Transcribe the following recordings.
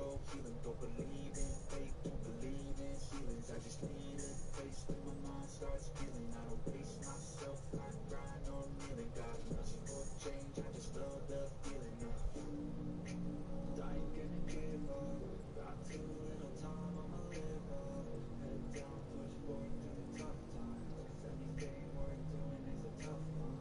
go healing. Don't believe in fate, won't believe in ceilings. I just need a taste when my mind starts feeling. I don't pace myself, I grind on kneeling. Got nothing for change, I just love the feeling. I ain't gonna give up, got too little time, I'ma live up. Head down, push forward through the tough times. Anything worth doing is a tough one.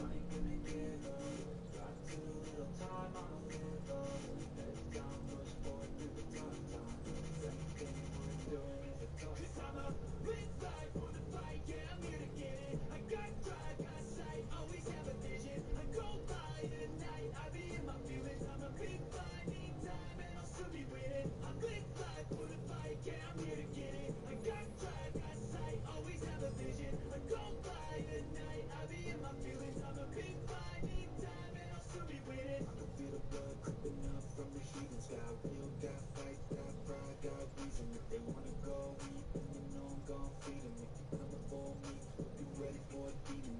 I ain't gonna give up, got too little time, I'ma live up. Head down, push forward through the tough times. Anything worth doing is a tough one. 'Cause I'ma live life for the fight, yeah, I'm here to get it. I got drive, got sight, always have a vision. I go by the night, I be in my feelings. I'm a big fight, need time, and I'll still be winning. I live life for the fight, yeah, I'm here to get it. I got drive, got sight, always have a vision. I go by the night, I be in my feelings. I'm a big fight, need time, and I'll still be winning. I can feel the blood creeping up from the heathens. Got will, got fight, got pride, got reason. If they wanna go eat, then you know I'm gon' feed them. If you coming for me, be ready for a beating.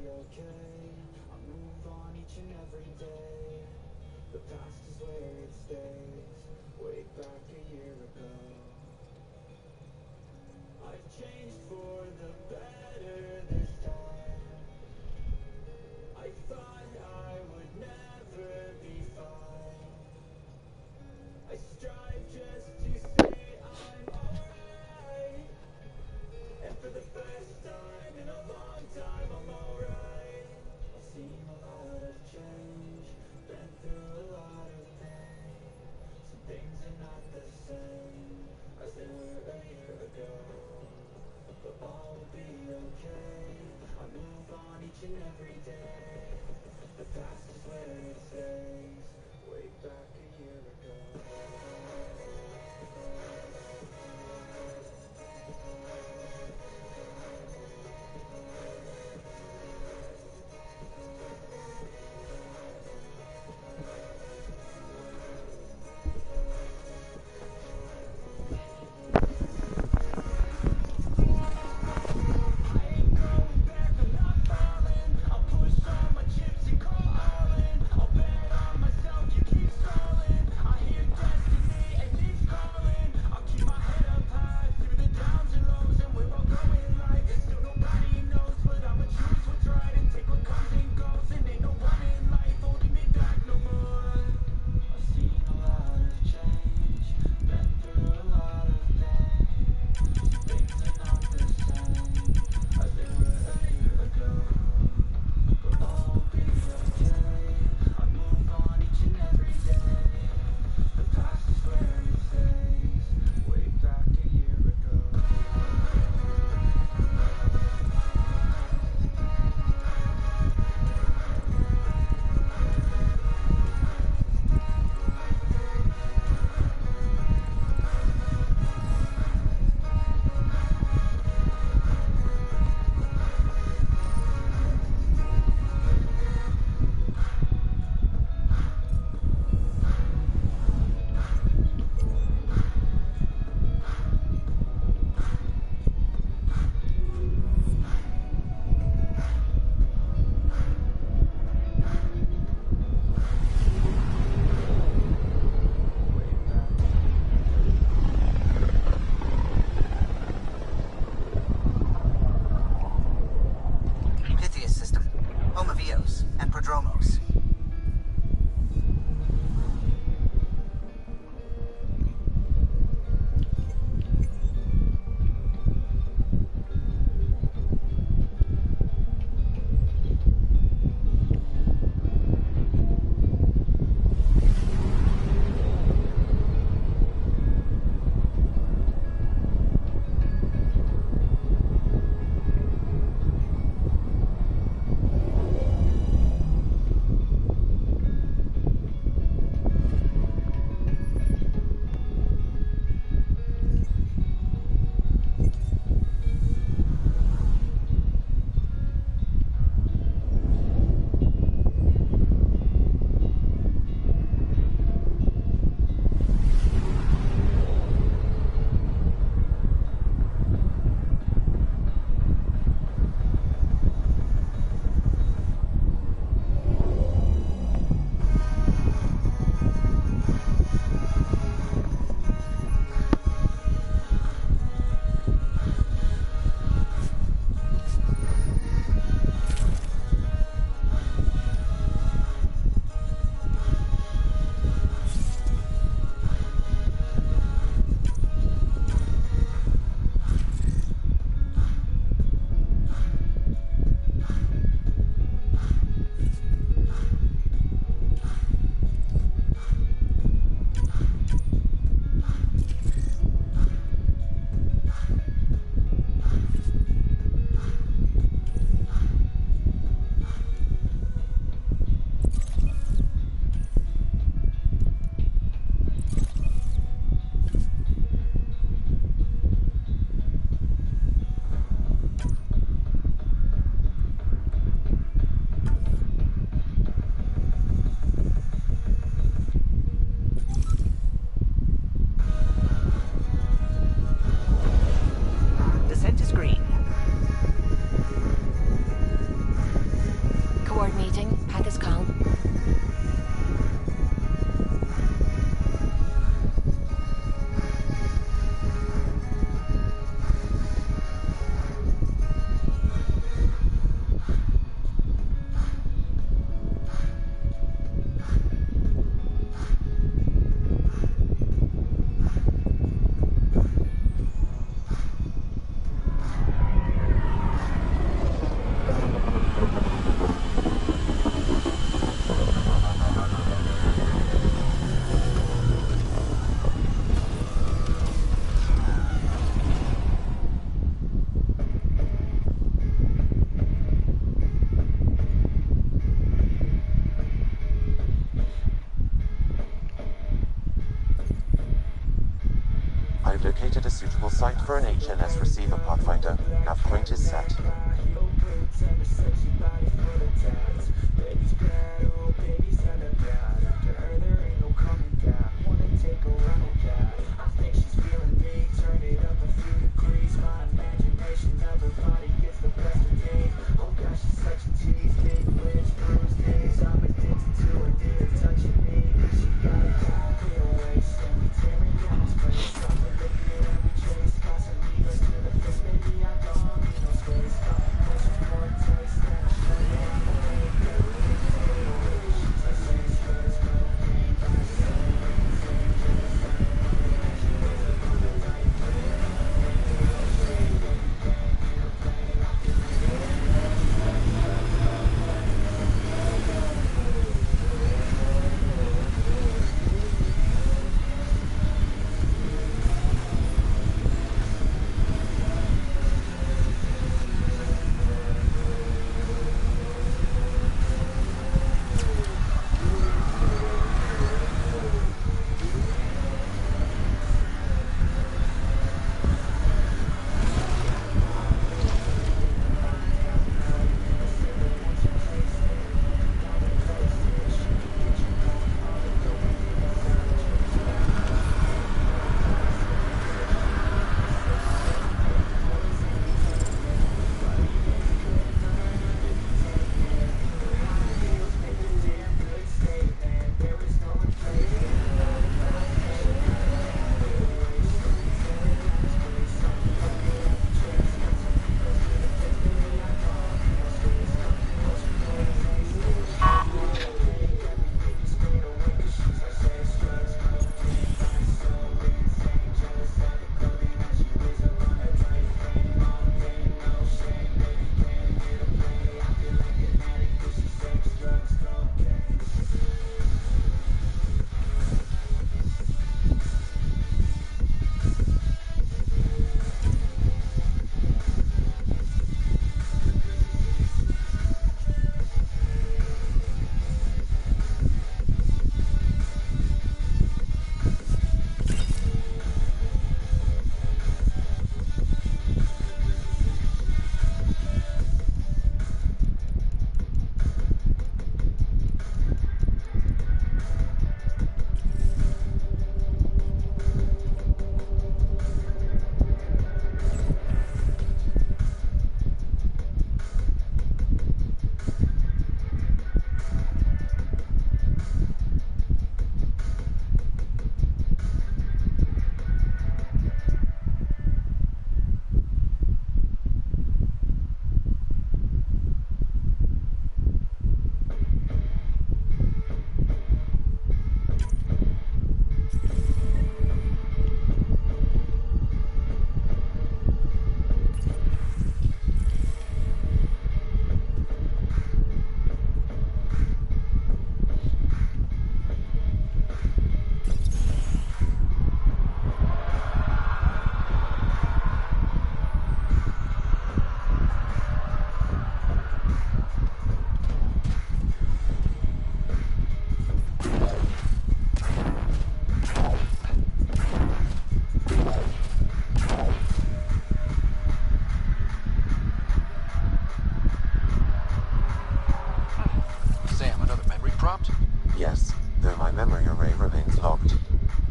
Okay, I move on each and every day. The past is where it stays. Way back a year ago, I've changed for the better this time. I thought I would never be fine. I strive just to say I'm alright. And for the first time in a long time, I'm alright. I've seen a lot of change, been through a lot of pain. Some things are not the same as they were a year ago, but all I've located a suitable site for an HNS receiver, Pathfinder. Nav point is set.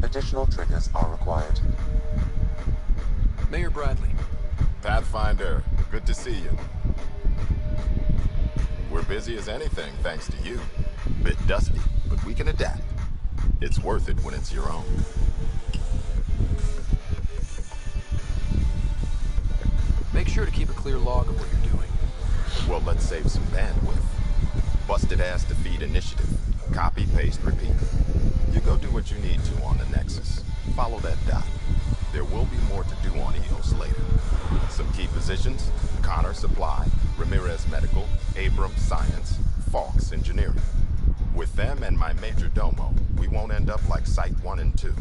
Additional triggers are required. Mayor Bradley. Pathfinder, good to see you. We're busy as anything, thanks to you. Bit dusty, but we can adapt. It's worth it when it's your own. Make sure to keep a clear log of what you're doing. Well, let's save some bandwidth. Busted ass defeat initiative. Copy, paste, repeat. You go do what you need to on the Nexus. Follow that dot. There will be more to do on EOS later. Some key positions: Connor Supply, Ramirez Medical, Abrams Science, Falks Engineering. With them and my major domo, we won't end up like Site 1 and 2.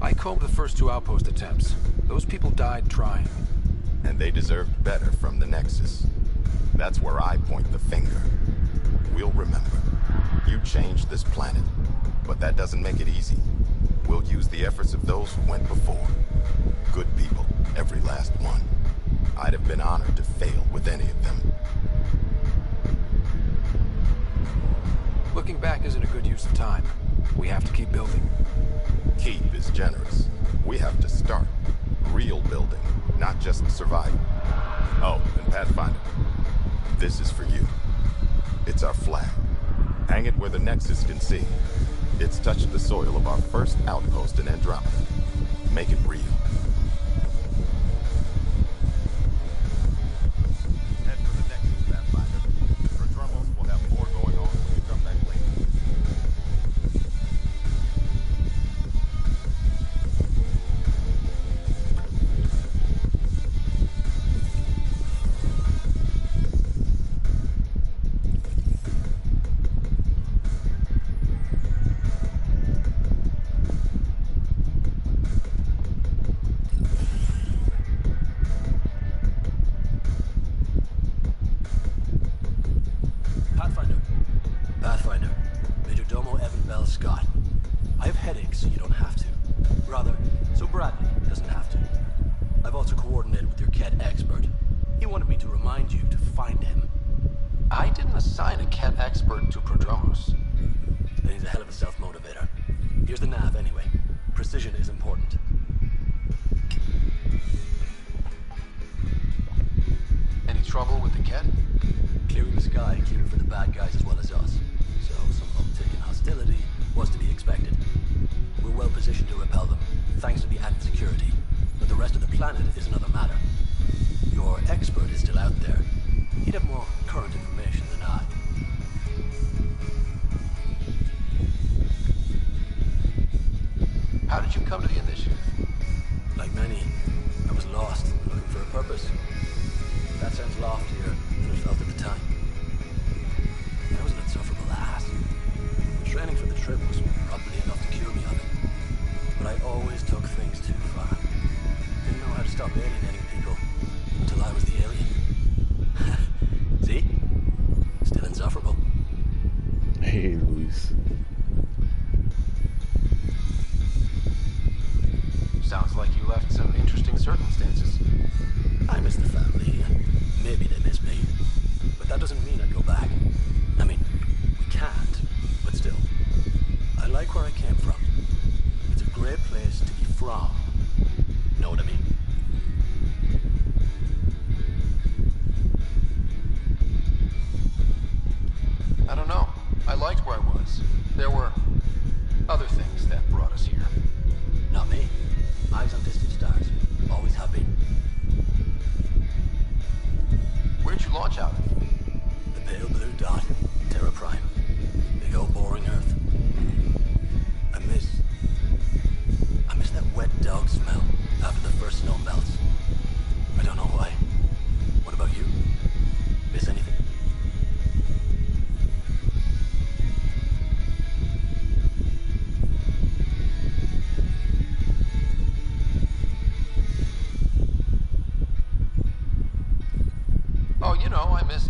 I combed the first 2 outpost attempts. Those people died trying. And they deserved better from the Nexus. That's where I point the finger. We'll remember. You changed this planet. But that doesn't make it easy. We'll use the efforts of those who went before. Good people, every last one. I'd have been honored to fail with any of them. Looking back isn't a good use of time. We have to keep building. Keep is generous. We have to start. Real building, not just survival. Oh, and Pathfinder, this is for you. It's our flag. Hang it where the Nexus can see. It's touched the soil of our first outpost in Andromeda. Make it real. Head for the Nexus, Pathfinder. For Drumos, we'll have more going on when you come back later.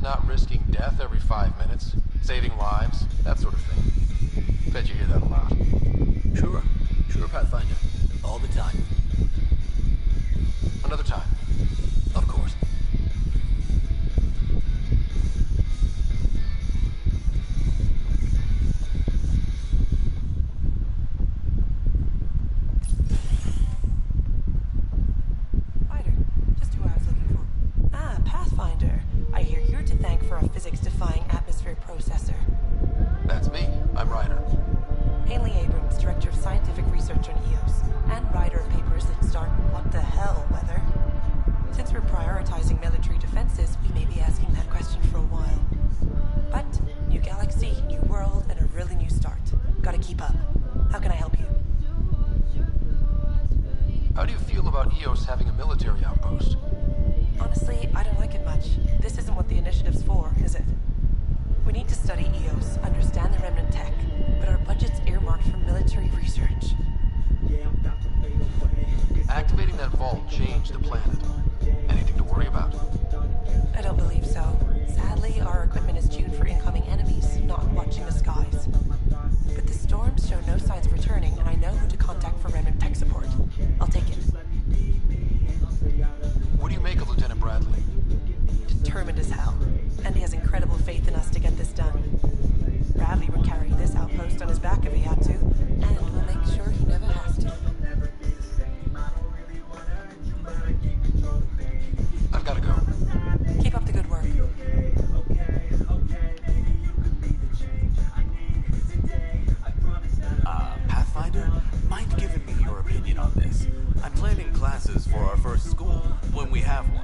Not risking death every 5 minutes, saving lives, that sort of thing. Bet you hear that a lot. Sure, Pathfinder. All the time. Another time. Of course. Prioritize as hell, and he has incredible faith in us to get this done. Bradley would carry this outpost on his back if he had to, and we'll make sure he never has to. I've gotta go. Keep up the good work. Pathfinder, mind giving me your opinion on this? I'm planning classes for our first school, when we have one.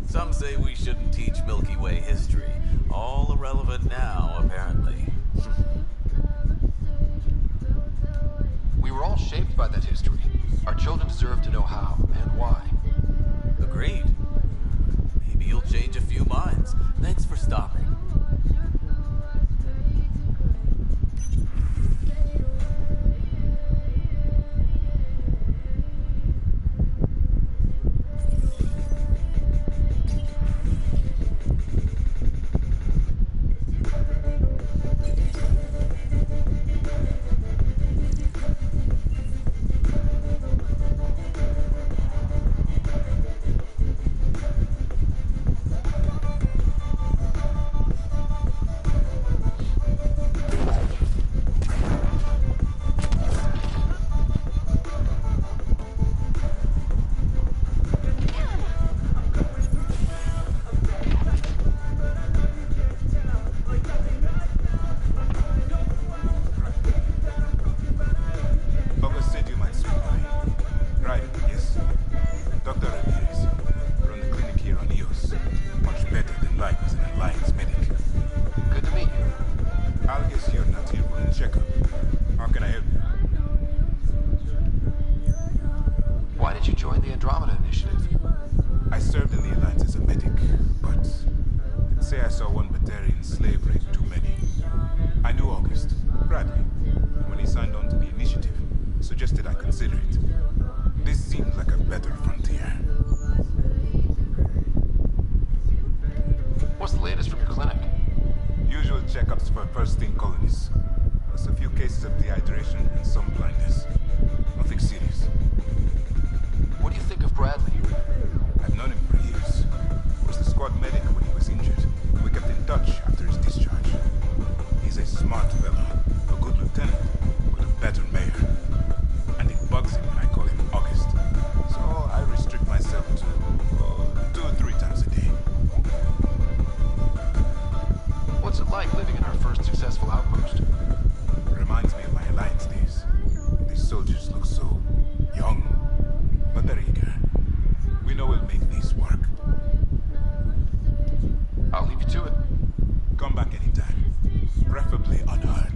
Some say we shouldn't teach Milky Way history. All irrelevant now, apparently. We were all shaped by that history. Our children deserve to know how and why. Agreed. Maybe you'll change a few minds. Thanks for stopping. Why did you join the Andromeda initiative? I served in the Alliance as a medic, but they'd say I saw one Batarian slave rape too many. I knew August, Bradley, and when he signed on to the initiative, suggested I consider it. This seemed like a better frontier. What's the latest from your clinic? Usual checkups for first-in colonies. Plus a few cases of dehydration and some blindness. Nothing serious. What do you think of Bradley? I've known him for years. Was the squad medic when he was injured. We kept in touch after his discharge. He's a smart fellow, a good lieutenant, but a better mayor. And it bugs him when I call him August. So I restrict myself to 2 or 3 times a day. What's it like living in our first successful outpost? Reminds me of my Alliance days. These soldiers look so young. But they're eager. We know we'll make this work. I'll leave you to it. Come back anytime. Preferably unhurt.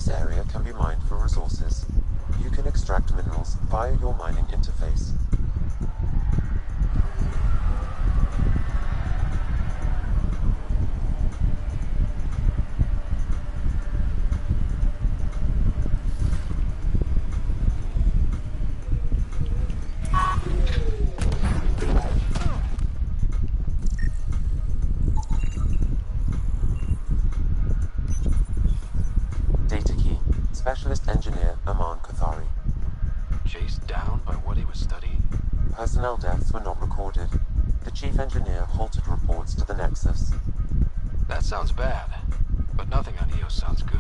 This area can be mined for resources. You can extract minerals via your mining interface. Specialist engineer Aman Kathari. Chased down by what he was studying? Personnel deaths were not recorded. The chief engineer halted reports to the Nexus. That sounds bad, but nothing on EOS sounds good.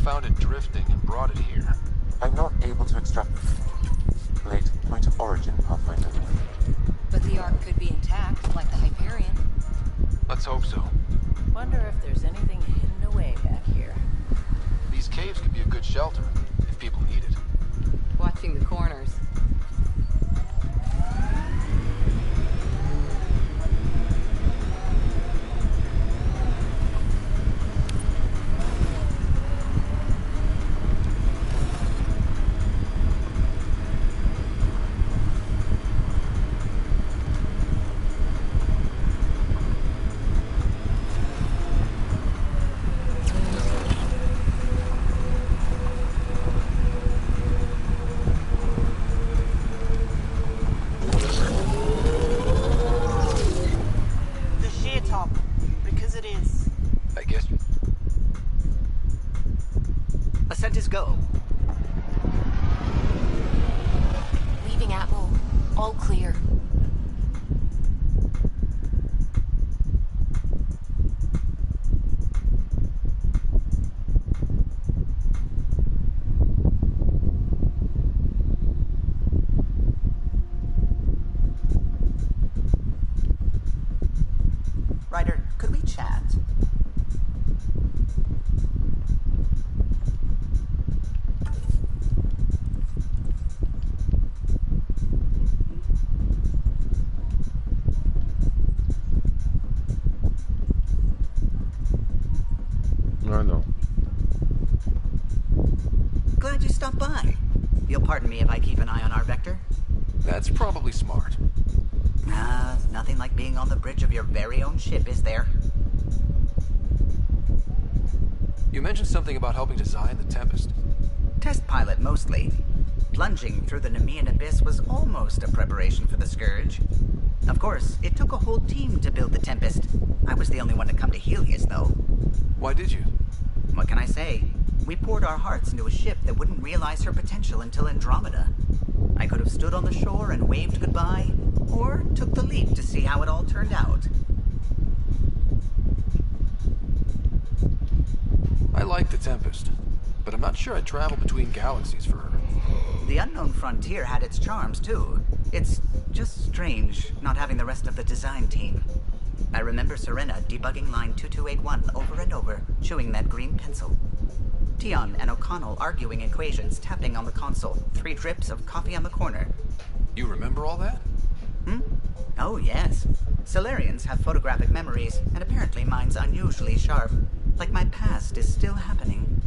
Found it drifting and brought it here. I'm not able to extrapolate point of origin, Pathfinder. But the Ark could be intact, like the Hyperion. Let's hope so. Wonder if there's anything hidden away back here. These caves could be a good shelter, if people need it. Watching the corners. Go. Leaving Atmo. All clear. Ryder, could we chat? I know. Glad you stopped by. You'll pardon me if I keep an eye on our vector? That's probably smart. Nothing like being on the bridge of your very own ship, is there? You mentioned something about helping design the Tempest. Test pilot, mostly. Plunging through the Nemean abyss was almost a preparation for the Scourge. Of course, it took a whole team to build the Tempest. I was the only one to come to Helios, though. Why did you? What can I say? We poured our hearts into a ship that wouldn't realize her potential until Andromeda. I could have stood on the shore and waved goodbye, or took the leap to see how it all turned out. I like the Tempest, but I'm not sure I'd travel between galaxies for her. The unknown frontier had its charms, too. It's just strange not having the rest of the design team. I remember Serena debugging line 2281 over and over, chewing that green pencil. Tion and O'Connell arguing equations, tapping on the console, 3 drips of coffee on the corner. You remember all that? Oh, yes. Solarians have photographic memories, and apparently mine's unusually sharp. Like my past is still happening.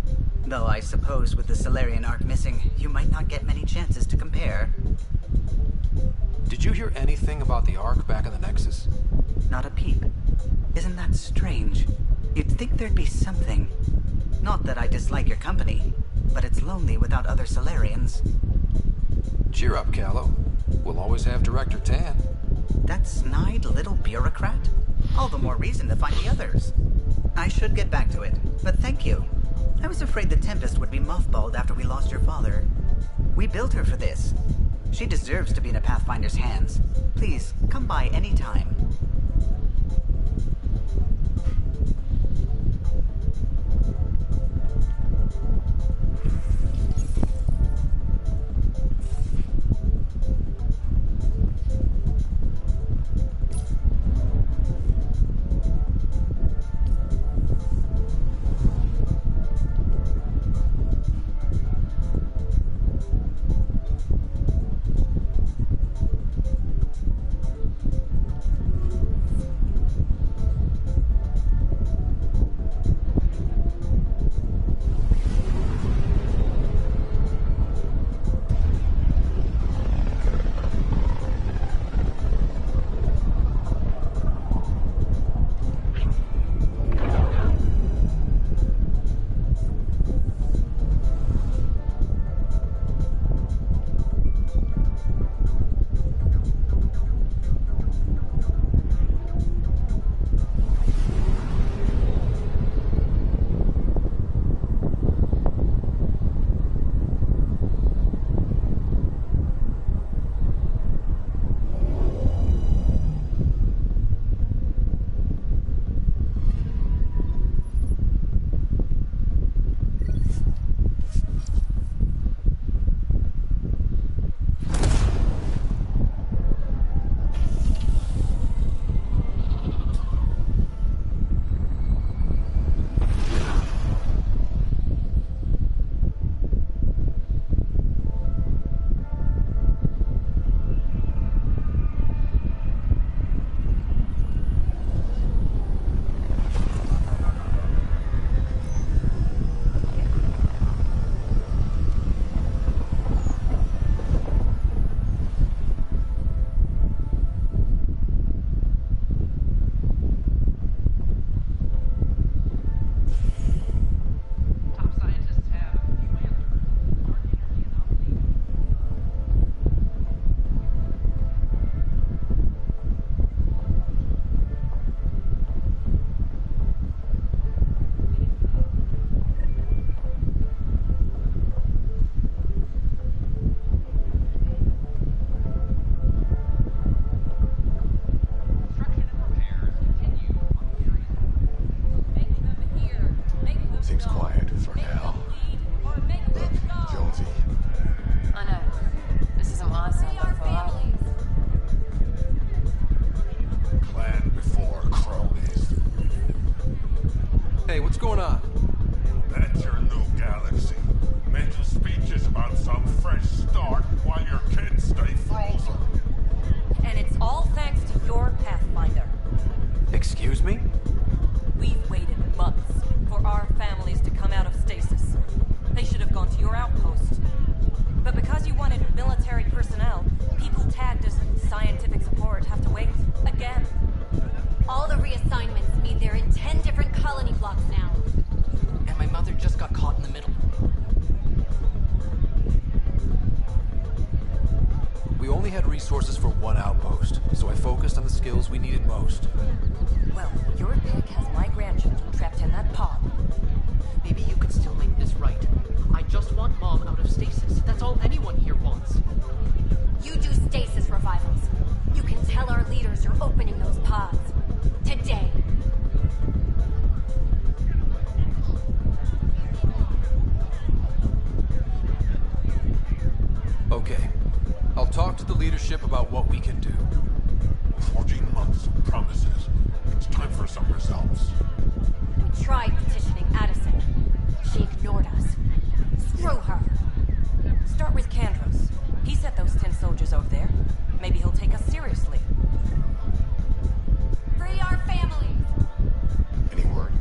Though I suppose with the Solarian arc missing, you might not get many chances to compare. Did you hear anything about the Ark back in the Nexus? Not a peep. Isn't that strange? You'd think there'd be something. Not that I dislike your company, but it's lonely without other Solarians. Cheer up, Callow. We'll always have Director Tan. That snide little bureaucrat? All the more reason to find the others. I should get back to it, but thank you. I was afraid the Tempest would be mothballed after we lost your father. We built her for this. She deserves to be in a Pathfinder's hands. Please, come by any time. Excuse me? We've waited months for our families to come out of stasis. They should have gone to your outpost. But because you wanted military personnel, people tagged as scientific support have to wait again. All the reassignments mean they're in 10 different colony blocks now. And my mother just got caught in the middle. We only had resources for one outpost, so I focused on the skills we needed most. Well, your pick has my grandchildren trapped in that pod. Maybe you could still make this right. I just want Mom out of stasis. That's all anyone here wants. You do stasis revivals. You can tell our leaders you're opening those pods. Today. Okay. I'll talk to the leadership about what we can do. 14 months of promises. It's time for some results. We tried petitioning Addison. She ignored us. Screw her. Start with Kandros. He sent those 10 soldiers over there. Maybe he'll take us seriously. Free our families. Any word?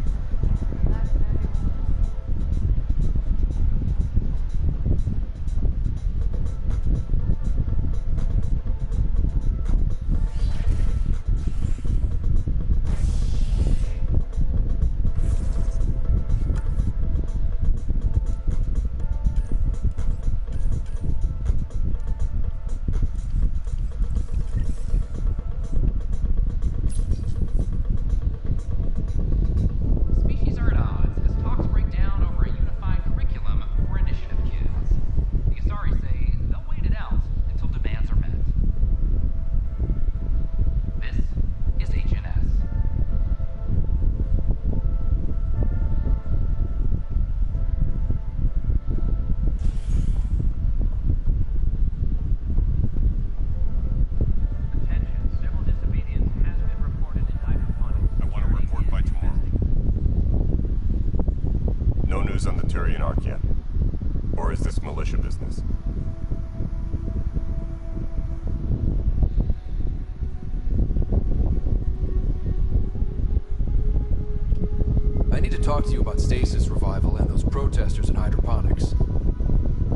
Talk to you about stasis revival and those protesters in hydroponics.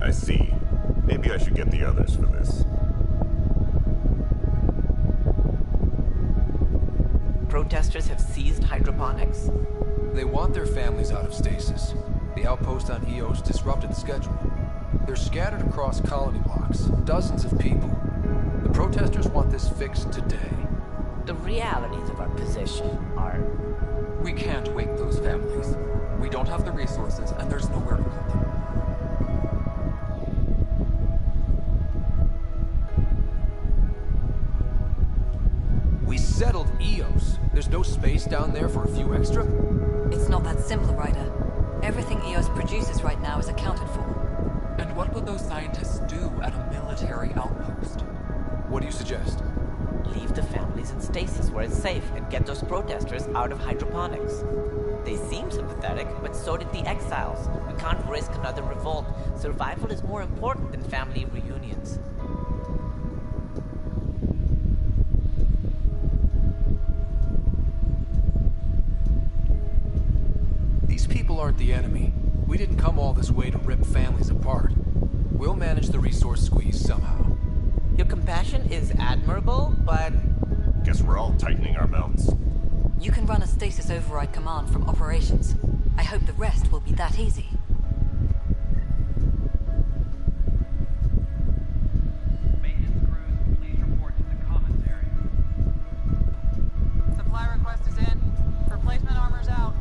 I see. Maybe I should get the others for this. Protesters have seized hydroponics? They want their families out of stasis. The outpost on Eos disrupted the schedule. They're scattered across colony blocks, dozens of people. The protesters want this fixed today. The realities of our position are... We can't wake those families. We don't have the resources, and there's nowhere to put them. We settled Eos. There's no space down there for a few extra? It's not that simple, Ryder. Everything Eos produces right now is accounted for. And what would those scientists do at a military outpost? What do you suggest? Leave the families in stasis where it's safe and get those protesters out of hydroponics. They seem sympathetic, but so did the exiles. We can't risk another revolt. Survival is more important than family reunions. These people aren't the enemy. We didn't come all this way to rip families apart. We'll manage the resource squeeze somehow. Your compassion is admirable, but... Guess we're all tightening our belts. You can run a stasis override command from operations. I hope the rest will be that easy. Maintenance crews, please report to the commons area. Supply request is in. Replacement armor's out.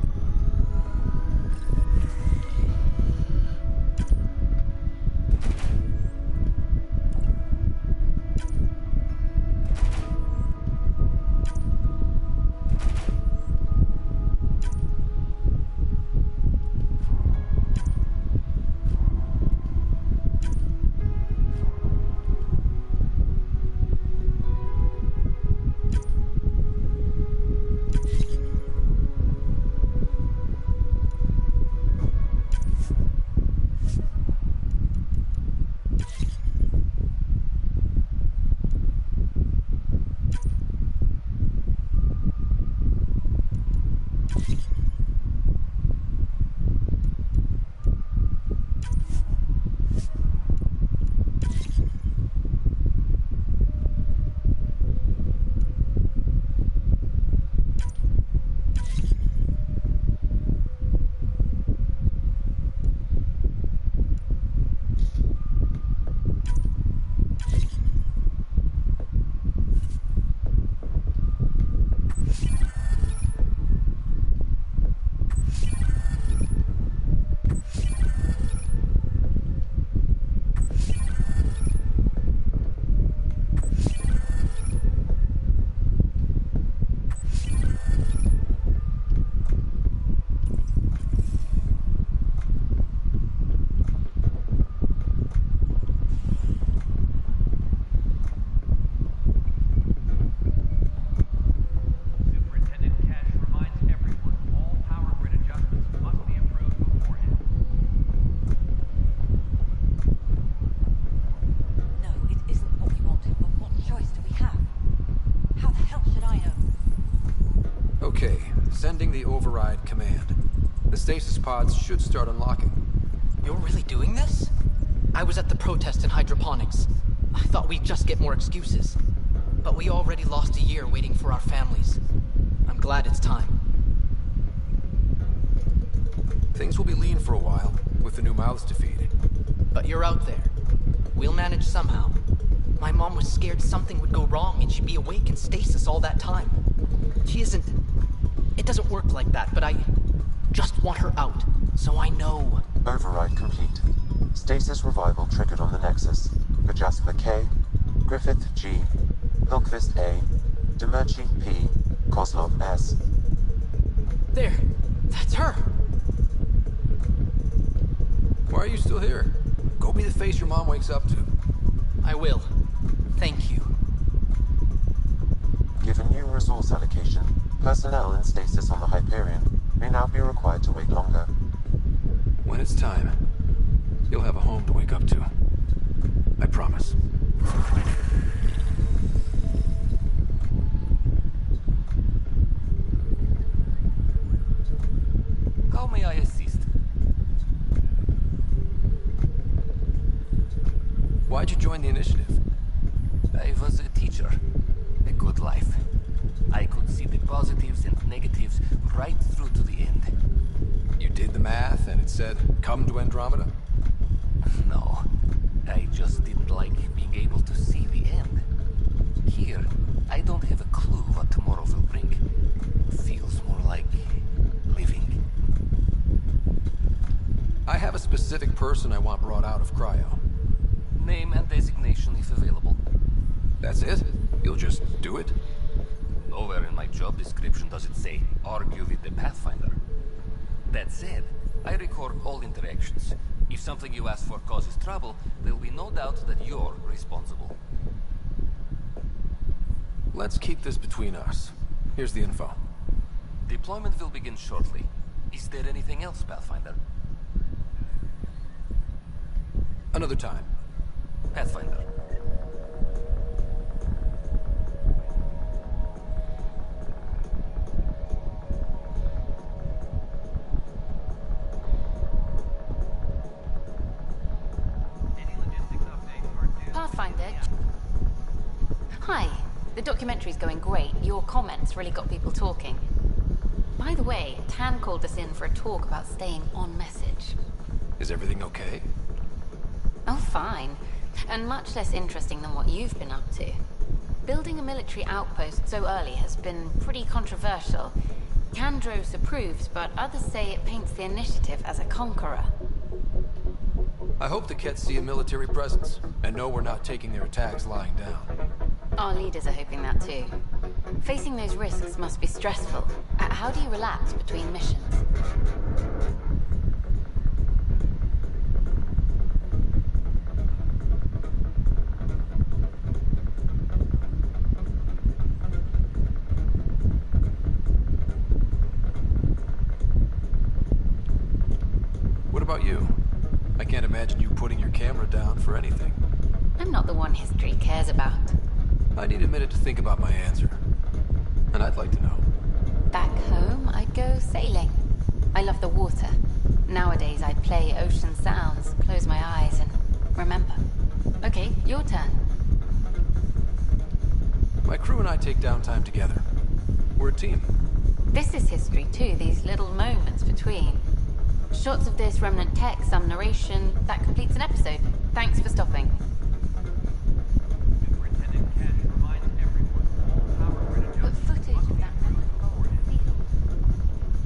sending the override command. The stasis pods should start unlocking. You're really doing this? I was at the protest in hydroponics. I thought we'd just get more excuses. But we already lost a year waiting for our families. I'm glad it's time. Things will be lean for a while, with the new mouths to feed. But you're out there. We'll manage somehow. My mom was scared something would go wrong and she'd be awake in stasis all that time. She isn't... It doesn't work like that, but I just want her out, so I know. Override complete. Stasis revival triggered on the Nexus. Gajasper K, Griffith G, Hilkvist A, Demerchi P, Kozlov S. There! That's her! Why are you still here? Go be the face your mom wakes up to. I will. Thank you. Given new resource allocation, personnel in stasis on the Hyperion may now be required to wait longer. When it's time, you'll have a home to wake up to. I promise. How may I assist? Why'd you join the initiative? I was a teacher. A good life. I could see the positives and negatives right through to the end. You did the math and it said, come to Andromeda? No. I just didn't like being able to see the end. Here, I don't have a clue what tomorrow will bring. Feels more like living. I have a specific person I want brought out of cryo. Name and designation if available. That's it? You'll just do it? Nowhere in my job description does it say, argue with the Pathfinder. That said, I record all interactions. If something you ask for causes trouble, there'll be no doubt that you're responsible. Let's keep this between us. Here's the info. Deployment will begin shortly. Is there anything else, Pathfinder? Another time. Pathfinder. Pathfinder. Hi. The documentary's going great. Your comments really got people talking. By the way, Tan called us in for a talk about staying on message. Is everything okay? Oh, fine. And much less interesting than what you've been up to. Building a military outpost so early has been pretty controversial. Kandros approves, but others say it paints the initiative as a conqueror. I hope the Kets see a military presence, and know we're not taking their attacks lying down. Our leaders are hoping that too. Facing those risks must be stressful. How do you relax between missions? What about you? I can't imagine you putting your camera down for anything. I'm not the one history cares about. I need a minute to think about my answer. And I'd like to know. Back home, I'd go sailing. I love the water. Nowadays, I'd play ocean sounds, close my eyes, and remember. Okay, your turn. My crew and I take downtime together. We're a team. This is history too, these little moments between. Shots of this remnant tech, some narration. That completes an episode. Thanks for stopping. But footage of that remnant gold field.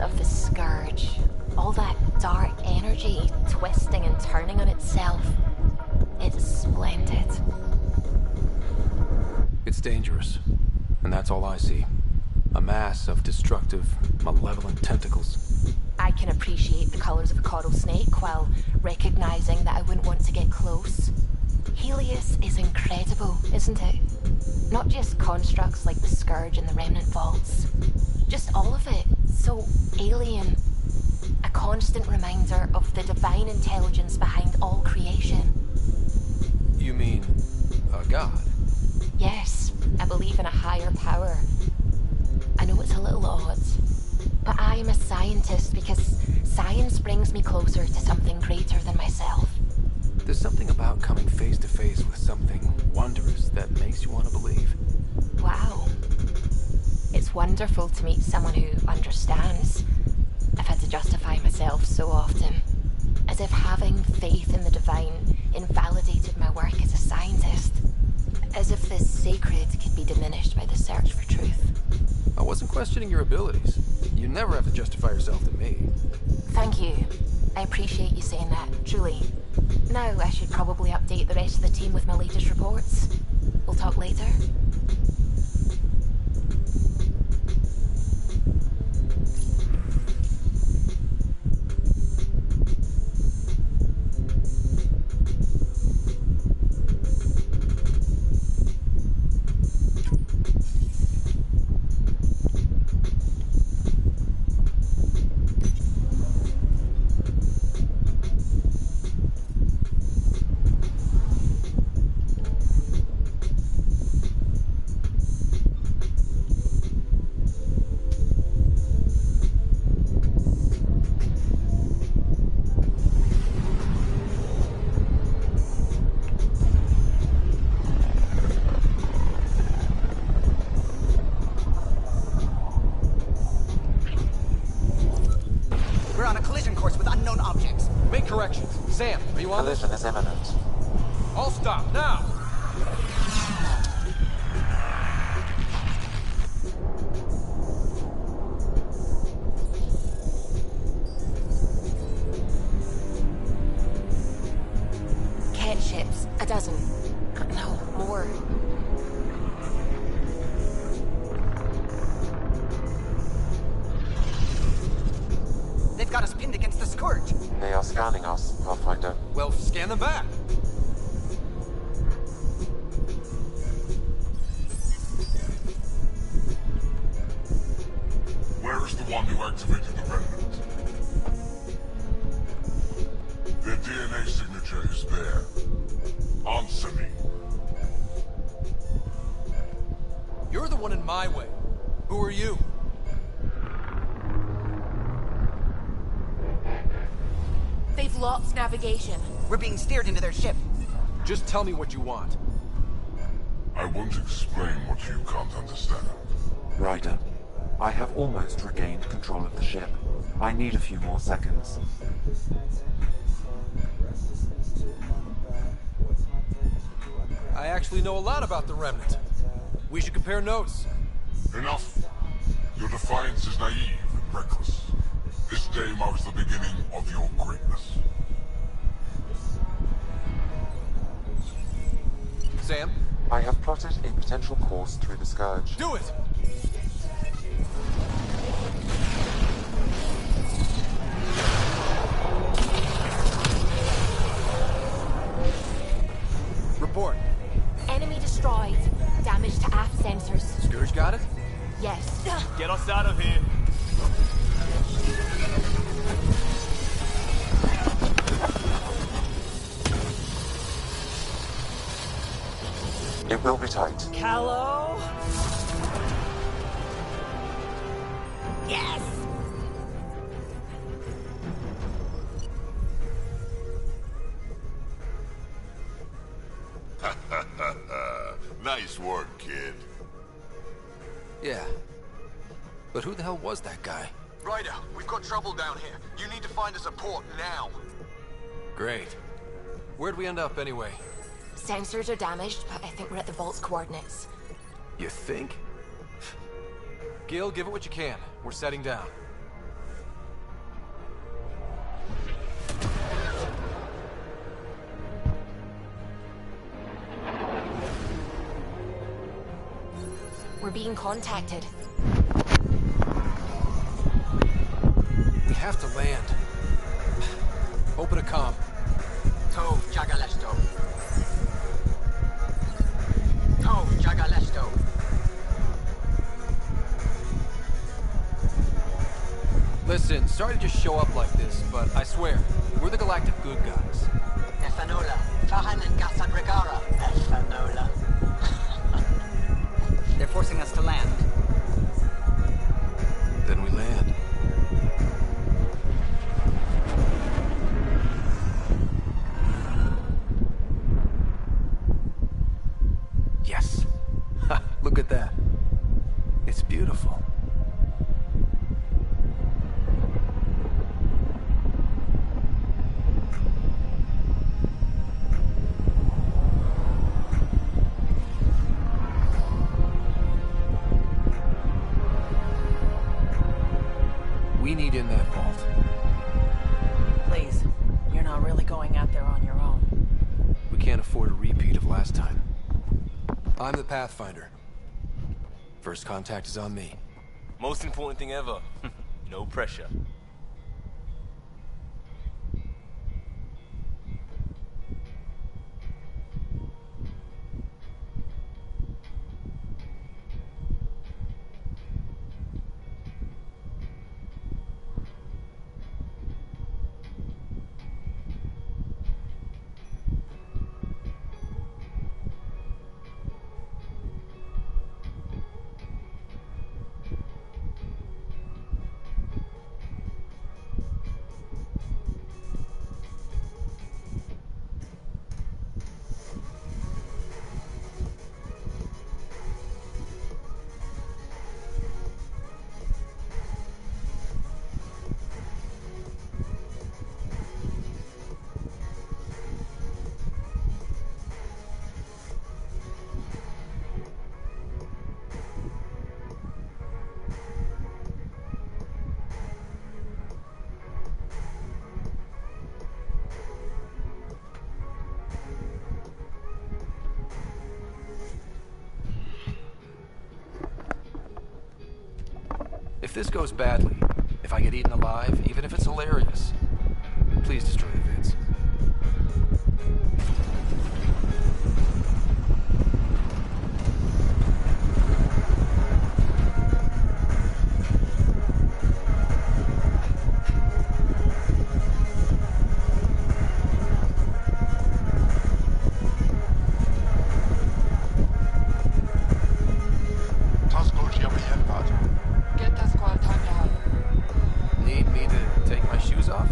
of the Scourge. All that dark energy twisting and turning on itself. It's splendid. It's dangerous. And that's all I see. A mass of destructive, malevolent tentacles. I can appreciate the colors of a coral snake while recognizing that I wouldn't want to get close. Helios is incredible, isn't it? Not just constructs like the Scourge and the Remnant Vaults. Just all of it. So alien. A constant reminder of the divine intelligence behind all creation. You mean a god? Yes, I believe in a higher power. I know it's a little odd, but I am a scientist because science brings me closer to something greater than myself. There's something about coming face to face with something wondrous that makes you want to believe. Wow. It's wonderful to meet someone who understands. I've had to justify myself so often, as if having faith in the divine invalidated my work as a scientist. As if the sacred could be diminished by the search for truth. I wasn't questioning your abilities. You never have to justify yourself to me. Thank you. I appreciate you saying that, truly. Now I should probably update the rest of the team with my latest reports. We'll talk later. Sam, are you on this? Collision is imminent. All stop, now! Cat ships, a dozen. No, more. They've got us pinned against the Scourge. They are scanning us, Pathfinder. Well, scan them back. Where is the one who activated the remnant? Their DNA signature is there. Answer me. You're the one in my way. Who are you? They've lost navigation. We're being steered into their ship. Just tell me what you want. I won't explain what you can't understand. Ryder, I have almost regained control of the ship. I need a few more seconds. I actually know a lot about the Remnant. We should compare notes. Enough. Your defiance is naive and reckless. This day marks the beginning of your greatness. Sam? I have plotted a potential course through the Scourge. Do it! Report. Enemy destroyed. Damage to aft sensors. Scourge got it? Yes. Get us out of here. It will be tight. Callow? Yes! Nice work, kid. Yeah. But who the hell was that guy? Ryder, we've got trouble down here. You need to find us a port now. Great. Where'd we end up anyway? Sensors are damaged, but I think we're at the vault's coordinates. You think? Gil, give it what you can. We're setting down. We're being contacted. We have to land. Open a comm. Tov Jagalesto. Tov Jagalesto. Listen, sorry to just show up like this, but I swear, we're the galactic good guys. Efanola. Fahan and Gasad Regara. Efanola. They're forcing us to land. Then we land. Yes. Ha, look at that. It's beautiful. We need in that vault. Please, you're not really going out there on your own. We can't afford a repeat of last time. I'm the Pathfinder. First contact is on me. Most important thing ever. No pressure. If this goes badly, if I get eaten alive, even if it's hilarious, please destroy the vids. Need me to take my shoes off?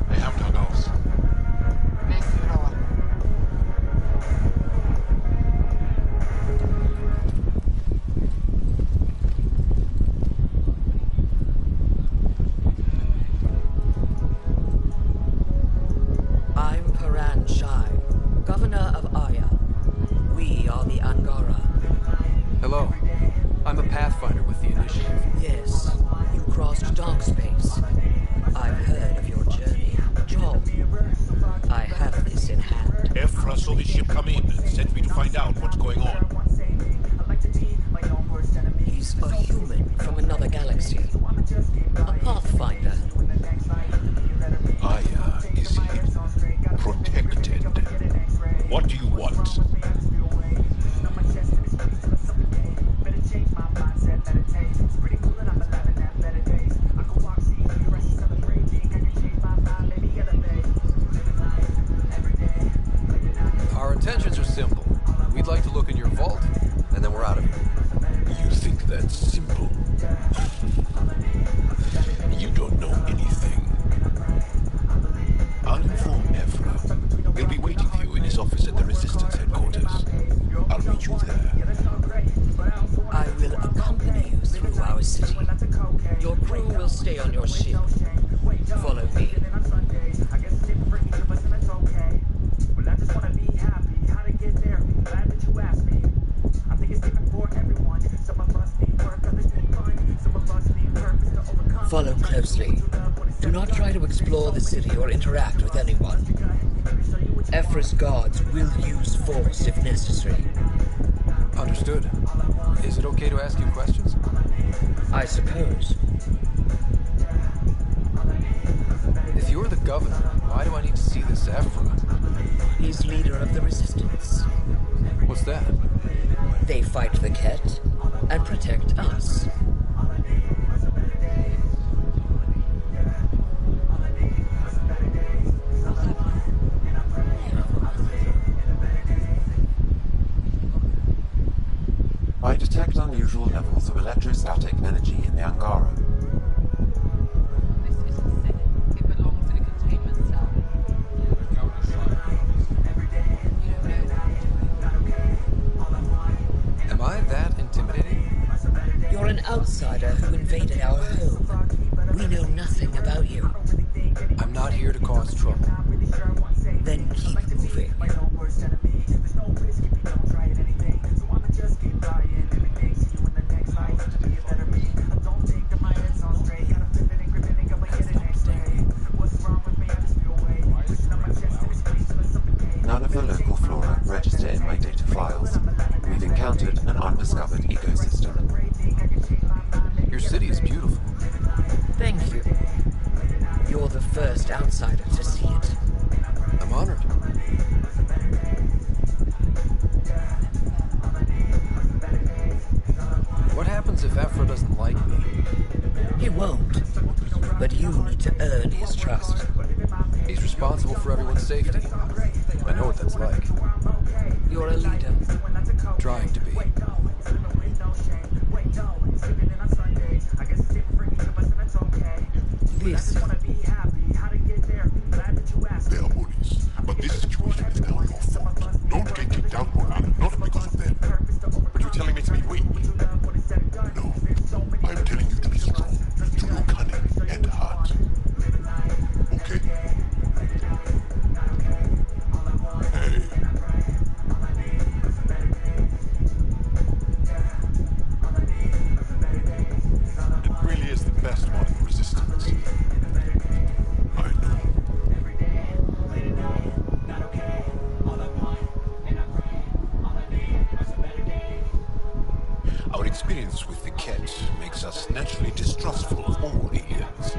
I have TODOS. I'm Paran Shai, Governor of Aya. We are the Angara. Hello. I'm a Pathfinder with the Initiative. Yes, you crossed dark space. I've heard of your journey. Job, I have this in hand. Efra saw the ship come in and sent me to find out what's going on. He's a human from another galaxy. A Pathfinder. Aya is protected. What do you want? Our intentions are simple. We'd like to look in your vault, and then we're out of here. You think that's simple? You don't know anything. I'll inform Efra. He'll be waiting for you in his office at the Resistance headquarters. I'll meet you there. I will accompany you through our city. Your crew will stay on your ship. Follow me. Follow closely. Do not try to explore the city or interact with anyone. Efra's guards will use force if necessary. Understood. Is it okay to ask you questions? I suppose. If you're the governor, why do I need to see this Ephra? He's leader of the resistance. What's that? They fight the Ket and protect us. I detect unusual levels of electrostatic energy in the Angara. Am I that intimidating? You're an outsider who invaded our home. We know nothing about you. I'm not here to cause trouble. Then keep moving. None of the local flora register in my data files. We've encountered an undiscovered ecosystem. Your city is beautiful. Thank you. You're the first outsider to see it. I'm honored. What happens if Ephra doesn't like me? He won't. But you need to earn his trust. He's responsible for everyone's safety. I know what that's like. You're a leader. Trying to be. This They are bullies, but this situation is now your fault. Don't get kicked out, Morgan, not because of them. But you're telling me to be weak. No, I'm telling you to be strong, to your cunning and heart. Okay? Hey. It really is the best one in resistance. I know. Our experience with the Ket makes us naturally distrustful of all aliens.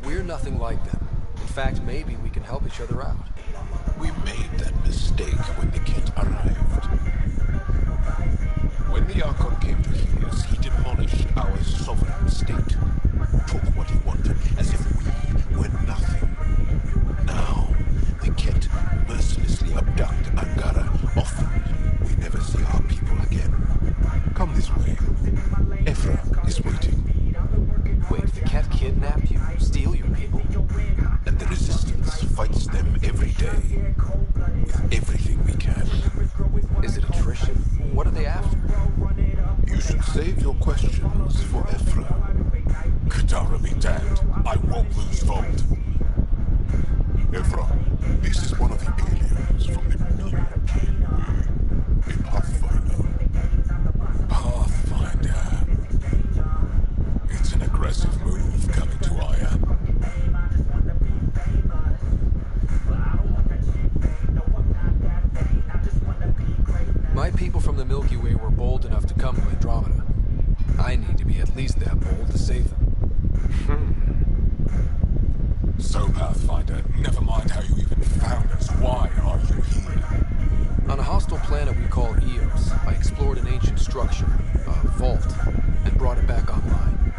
We're nothing like them. In fact, maybe we can help each other out. We made that mistake when the Ket arrived. When the Archon came to heal us, he demolished our sovereign state. Took what he wanted, as if we were nothing. Now, the Ket mercilessly abduct Angara. Often, we never see our people again. Come this way. Ephra is waiting. Wait, the Ket kidnap you? Steal your people? And the resistance fights them every day. With everything we can. Is it attrition? What are they after? You should save your questions for Ephra. Katara be damned. I won't lose vote. Ephra, this is one of the aliens from the new gateway. A Pathfinder. Pathfinder. It's an aggressive move coming to Aya. My people from the Milky Way were bold enough to come to Andromeda. I need to be at least that bold to save them. So, Pathfinder, never mind how you even found us. Why are you here? On a hostile planet we call EOS, I explored an ancient structure, a vault, and brought it back online.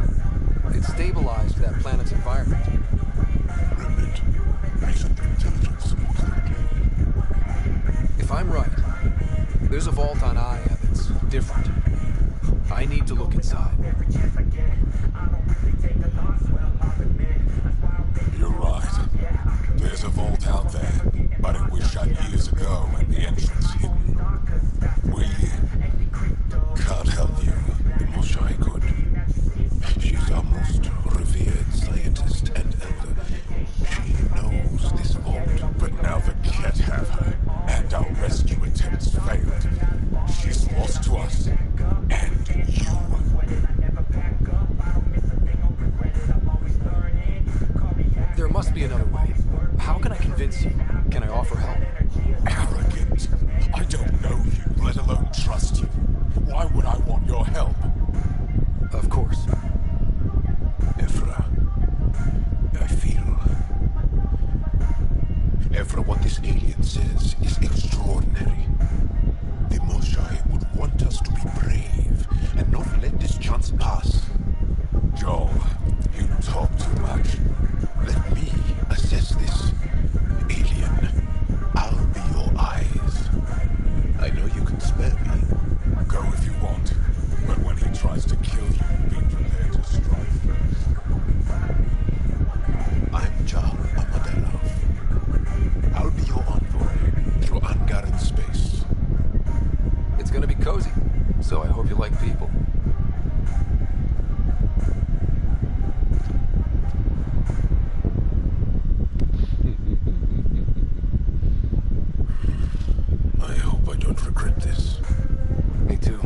It stabilized that planet's environment. Remnant. Recent intelligence supports that claim. If I'm right, there's a vault on Aya that's different. I need to look inside. You're right. There's a vault out there, but it was shut years ago and the entrance hidden. We can't help you the most I could. She's our most revered scientist and elder. She knows this vault, but now the Ket have her, and our rescue attempts failed. She's lost to us, and you. needs. Can I offer help? Arrogant. I don't know you, let alone trust you. Why would I want your help? Of course. Ephra, I feel... Ephra, what this alien says is extraordinary. The Moshai would want us to be brave and not let this chance pass. Joel, you talk too much. Let me assess this. Alien, I'll be your eyes. I know you can spare me. Go if you want, but when he tries to kill you, be prepared to strike first. I'm John Amadelov. I'll be your envoy through unguarded space. It's gonna be cozy, so I hope you like people. I hope I don't regret this. Me too.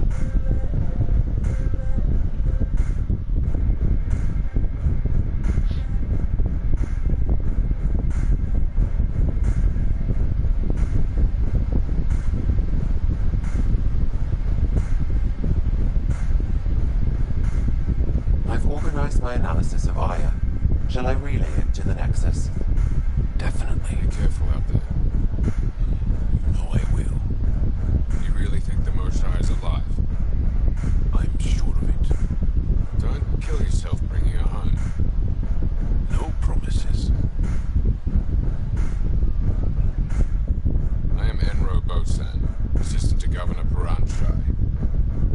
I've organized my analysis of Aya. Shall I relay it to the Nexus? Definitely. Be careful out there. No, I will. You really think the Moshai is alive? I'm sure of it. Don't kill yourself bringing her home. No promises. I am Enro Bosan, assistant to Governor Paranshai.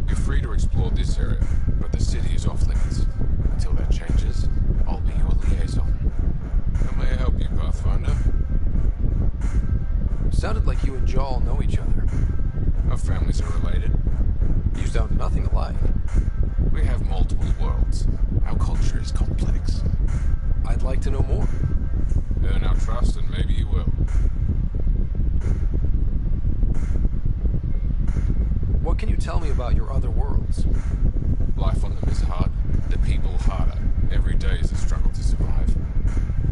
You're free to explore this area, but the city is off limits. Until that changes, I'll be your liaison. How may I help you, Pathfinder? Sounded like you and Joel know each other. Our families are related. You sound nothing alike. We have multiple worlds. Our culture is complex. I'd like to know more. Earn our trust and maybe you will. What can you tell me about your other worlds? Life on them is hard. The people harder. Every day is a struggle to survive.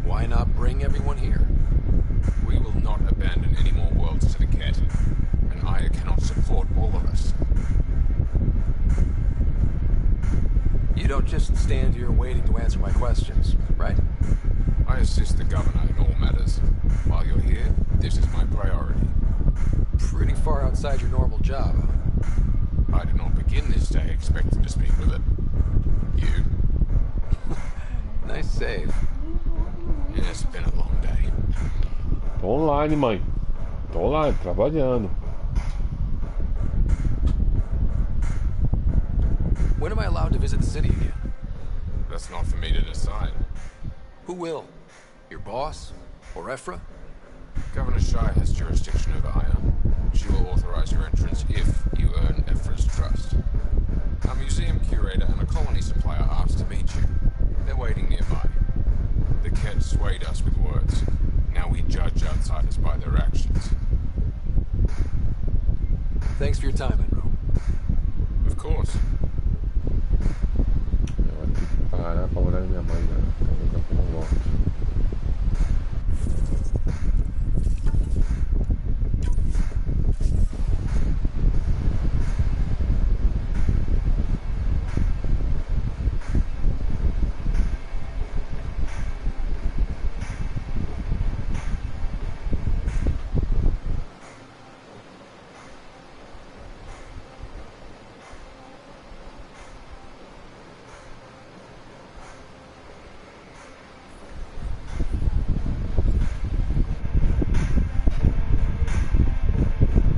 Why not bring everyone here? We will not abandon any more worlds to the Ket. And Aya cannot support all of us. You don't just stand here waiting to answer my questions, right? I assist the governor in all matters. While you're here, this is my priority. Pretty far outside your normal job, huh? I did not begin this day expecting to speak with it. You? Nice save. Yeah, it's been a long day. Tô online, mãe. Tô online, trabalhando. When am I allowed to visit the city again? That's not for me to decide. Who will? Your boss? Or Ephra? Governor Shai has jurisdiction over Aya. She will authorize your entrance if you earn Ephra's trust. Our museum curator and a colony supplier asked to meet you. They're waiting nearby. The Ket swayed us with words. Now we judge outsiders by their actions. Thanks for your time, Enro. Of course. Eu vou ter que parar pra olhar minha mãe, né? Talvez eu não volte.